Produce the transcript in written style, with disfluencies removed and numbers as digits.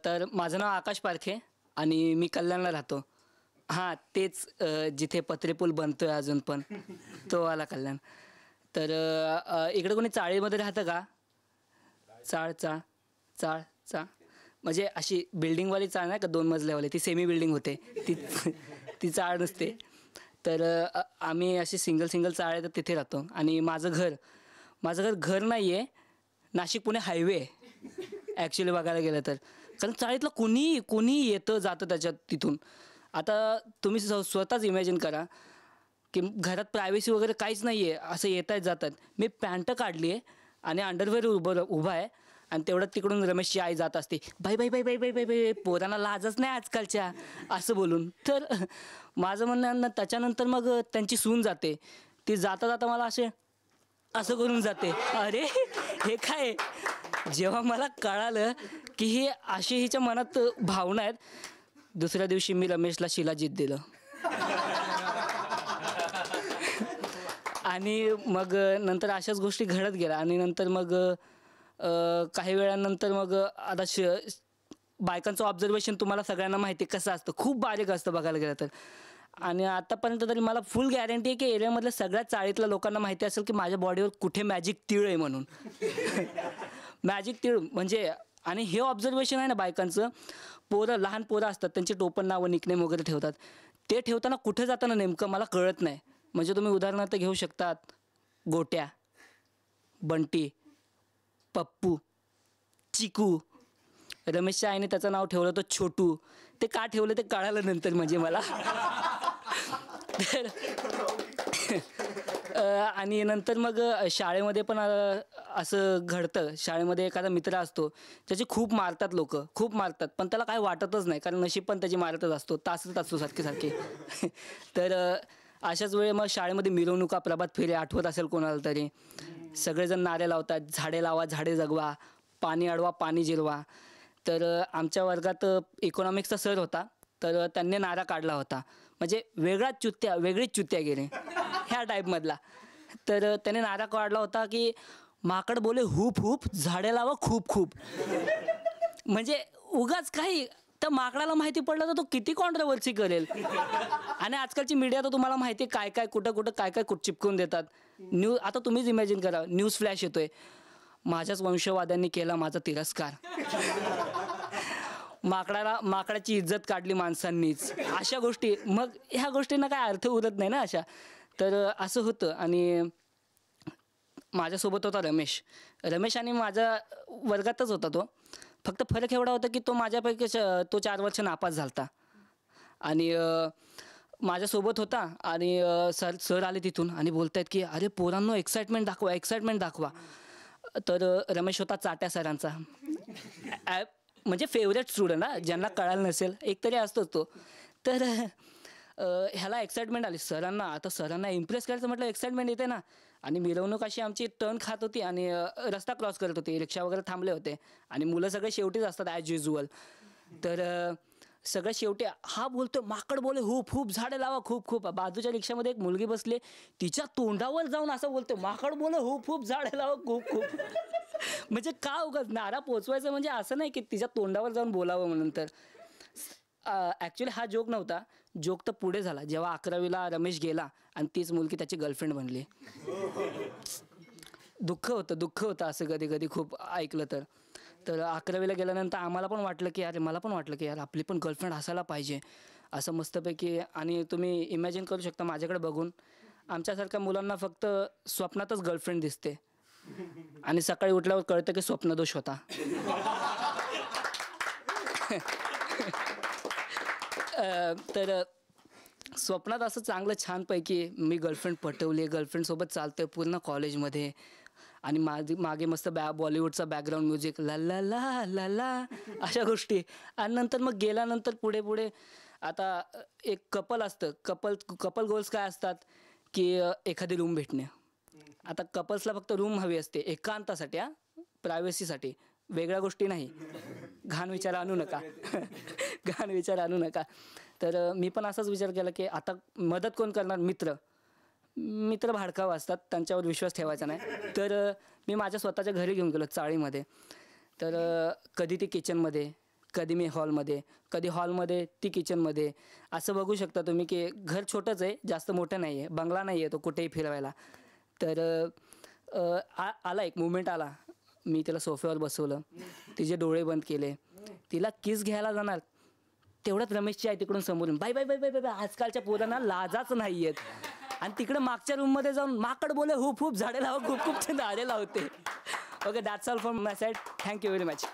तर माझं नाव आकाश पारखे आणि मी कल्याणला राहतो. हां, तेच जिथे पत्रेपूल बनतो आहे अजून पण, तो वाला कल्याण. तर इकडे कोणी चाळीमध्ये राहतं का? चाळ चाळ चाळ चाळ म्हणजे अशी बिल्डिंगवाली चाळ नाही का, 2 मजल्यावाली, ती सेमी बिल्डिंग होते ती. ती चाळ नसते. तर आम्ही अशी सिंगल चाळ आहे, तर तिथे राहतो. आणि माझं घर नाही आहे, नाशिक पुणे हायवे आहे ॲक्च्युली बघायला गेलं तर. कारण चाळीतलं कोणी येतं जातं त्याच्यात तिथून. आता तुम्ही स्वतःच इमॅजिन करा की घरात प्रायव्हसी वगैरे काहीच नाही आहे, असं येतात जातात. मी पॅन्ट काढली आहे आणि अंडरवेअर उभा आहे आणि तेवढ्यात तिकडून रमेशची आई जात असते, बाई बाई बाई बाई बाई बाई बाई पोरांना लाजच नाही आजकालच्या, असं बोलून. तर माझं म्हणणं त्याच्यानंतर मग त्यांची सून जाते. ती जाता जाता मला असं करून जाते. अरे हे काय? जेव्हा मला कळालं की ही अशी हिच्या मनात भावना आहेत, दुसऱ्या दिवशी मी रमेशला शिलाजीत दिलं. आणि मग नंतर अशाच गोष्टी घडत गेल्या. आणि नंतर मग काही वेळानंतर मग आता बायकांचं ऑब्झर्वेशन तुम्हाला सगळ्यांना माहिती आहे कसं असतं, खूप बारीक असतं बघायला गेलं तर. आणि आतापर्यंत तरी मला फुल गॅरंटी आहे की एरियामधल्या सगळ्या चाळीतल्या लोकांना माहिती असेल की माझ्या बॉडीवर कुठे मॅजिक तीळ आहे म्हणून. मॅजिक तीळ म्हणजे. आणि हे ऑब्झर्वेशन आहे ना बायकांचं, लहान पोरं असतात, त्यांचे टोपण नावं निकनेम वगैरे ठेवतात. ते ठेवताना कुठे जाताना नेमकं मला कळत नाही. म्हणजे तुम्ही उदाहरणार्थ घेऊ शकतात, गोट्या, बंटी, पप्पू, चिकू. रमेशच्या आईने त्याचं नाव ठेवलं होतं छोटू. ते का ठेवलं ते कळालं नंतर म्हणजे मला. तर आणि नंतर मग शाळेमध्ये पण असं घडतं. शाळेमध्ये एखादा मित्र असतो, त्याचे खूप मारतात लोक, खूप मारतात, पण त्याला काय वाटतच नाही, कारण नशीब पण त्याची मारतच असतो, तासच असतो सारखे. तर अशाच वेळी मग शाळेमध्ये मिरवणुका, प्रभात फेरी आठवत असेल कोणाला तरी, सगळेजण नारे लावतात, झाडे लावा झाडे जगवा, पाणी अडवा पाणी जिरवा. तर आमच्या वर्गात इकॉनॉमिक्सचा सर होता, तर त्यांनी नारा काढला होता, म्हणजे वेगळीच चुत्या गेले ह्या टाईपमधला. तर त्याने नारा काढला होता की माकड बोले हुप हुप, झाडे लावा खूप खूप. म्हणजे उगाच काही, तर माकडाला माहिती पडलं तर तो किती कॉन्ट्रोवर्सी करेल. आणि आजकालची मीडिया तर तुम्हाला माहिती आहे काय कुठं काय चिपकून देतात. आता तुम्हीच इमॅजिन करा, न्यूज फ्लॅश येतोय, माझ्याच वंशवाद्यांनी केला माझा तिरस्कार, माकडाची इज्जत काढली माणसांनीच, अशा गोष्टी. मग ह्या गोष्टींना काय अर्थ उरत नाही ना अशा. तर असं होतं. आणि माझ्यासोबत होता रमेश आणि माझ्या वर्गातच होता तो. फक्त फरक एवढा होता की तो माझ्यापैकी तो 4 वर्ष नापास झाला होता आणि माझ्यासोबत होता. आणि सर आले तिथून आणि बोलत आहेत की अरे पोरांनो एक्साइटमेंट दाखवा. तर रमेश होता चाट्या सरांचा, म्हणजे फेवरेट स्टुडंट, ज्यांना कळालं नसेल एक तरी असतोच तो. तर ह्याला एक्साइटमेंट आली सरांना. आता सरांना इम्प्रेस करायचं म्हटलं एक्साइटमेंट येते ना. आणि मिरवणूक अशी आमची टर्न खात होती आणि रस्ता क्रॉस करत होती, रिक्षा वगैरे थांबले होते आणि मुलं सगळे शेवटीच असतात ॲज युज्युअल. तर सगळं शेवटी हा बोलतो, माकड बोले हुप हुप, झाडे लावा खूप खूप. बाजूच्या रिक्षामध्ये एक मुलगी बसली, तिच्या तोंडावर जाऊन असं बोलतो, माकड बोले हुप हुप, झाडे लावा खूप खूप. म्हणजे का उगाच नारा पोचवायचं, म्हणजे असं नाही की तिच्या तोंडावर जाऊन बोलावं म्हणून. तर ॲक्च्युली हा जोक नव्हता, जोक तर पुढे झाला जेव्हा 11वीला रमेश गेला आणि तीच मुलगी त्याची गर्लफ्रेंड बनली. दुःख होतं असं कधी खूप ऐकलं तर. 11वीला गेल्यानंतर आम्हाला पण वाटलं की मला पण वाटलं की यार आपली पण गर्लफ्रेंड असायला पाहिजे असं मस्तपैकी. आणि तुम्ही इमॅजिन करू शकता माझ्याकडे बघून, आमच्यासारख्या मुलांना फक्त स्वप्नातच गर्लफ्रेंड दिसते आणि सकाळी उठल्यावर कळतं की स्वप्नदोष होता. तर स्वप्नात असं चांगलं छानपैकी मी गर्लफ्रेंड पटवली, गर्लफ्रेंडसोबत चालतं आहे पूर्ण कॉलेजमध्ये आणि मागे मस्त बॉलिवूडचा बॅकग्राऊंड म्युझिक, ला ला ला ला ला, अशा गोष्टी. आणि नंतर मग गेल्यानंतर पुढे आता एक कपल असतं, कपल गोल्स काय असतात की एखादी रूम भेटणे. आता कपल्सला फक्त रूम हवी असते एकांतासाठी, प्रायव्हसीसाठी, वेगळ्या गोष्टी नाही. घाण विचार आणू नका. तर मी पण असाच विचार केला की आता मदत कोण करणार, मित्र भाडकावं असतात, त्यांच्यावर विश्वास ठेवायचा नाही. तर मी माझ्या स्वतःच्या घरी घेऊन गेलो चाळीमध्ये. तर कधी ती किचनमध्ये, कधी मी हॉलमध्ये, कधी हॉलमध्ये ती किचनमध्ये. असं बघू शकता तुम्ही की घर छोटंच आहे, जास्त मोठं नाही आहे, बंगला नाही आहे तो कुठेही फिरवायला. तर आला एक मुवमेंट आला, मी तिला सोफ्यावर बसवलं, तिचे डोळे बंद केले, तिला किस घ्यायला जाणार तेवढ्यात रमेशची आई तिकडून समोरून bye bye bye bye bye, आजकालच्या पोरांना लाजाच नाही आहेत. आणि तिकडे मागच्या रूममध्ये जाऊन माकड बोले खूप खूप झाडे लावा, खूप खूप झाडे लावते. Okay, that's all from my side. Thank you very much.